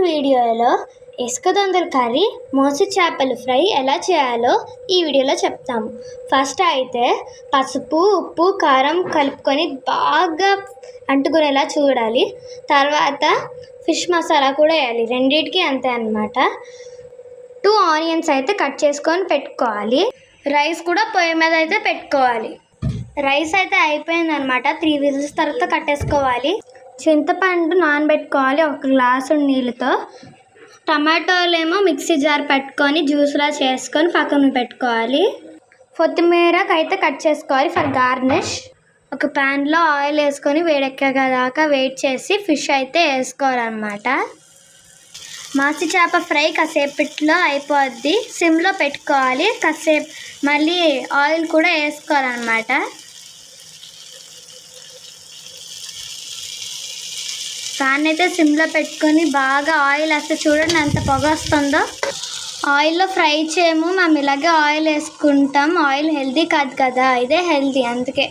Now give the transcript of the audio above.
వీడియోలో ఇసుక దొందర కర్రీ, మోసు చేపల ఫ్రై ఎలా చేయాలో ఈ వీడియోలో చెప్తాము. ఫస్ట్ అయితే పసుపు, ఉప్పు, కారం కలుపుకొని బాగా అంటుకునేలా చూడాలి. తర్వాత ఫిష్ మసాలా కూడా వేయాలి. రెండింటికి అంతే అన్నమాట. 2 ఆనియన్స్ అయితే కట్ చేసుకొని పెట్టుకోవాలి. రైస్ కూడా పొయ్యి మీద అయితే పెట్టుకోవాలి. రైస్ అయితే అయిపోయిందనమాట. 3 విజిల్స్ తర్వాత కట్టేసుకోవాలి. చింతపండు నానబెట్టుకోవాలి 1 గ్లాసు నీళ్ళతో. టమాటోలేమో మిక్సీ జార్ పెట్టుకొని జ్యూస్లా చేసుకొని పక్కన పెట్టుకోవాలి. కొత్తిమీరకు అయితే కట్ చేసుకోవాలి ఫర్ గార్నిష్. ఒక ప్యాన్లో ఆయిల్ వేసుకొని వేడెక్కదాకా వెయిట్ చేసి ఫిష్ అయితే వేసుకోవాలన్నమాట. మాసి చేప ఫ్రై కాసేపట్లో అయిపోద్ది. సిమ్లో పెట్టుకోవాలి. కాసేపు మళ్ళీ ఆయిల్ కూడా వేసుకోవాలన్నమాట. ప్యాన్ అయితే సిమ్లో పెట్టుకొని బాగా ఆయిల్ వేస్తే చూడండి ఎంత పొగ వస్తుందో. ఆయిల్లో ఫ్రై చేయము, మేము ఇలాగే ఆయిల్ వేసుకుంటాం. ఆయిల్ హెల్దీ కాదు కదా, ఇదే హెల్దీ అందుకే.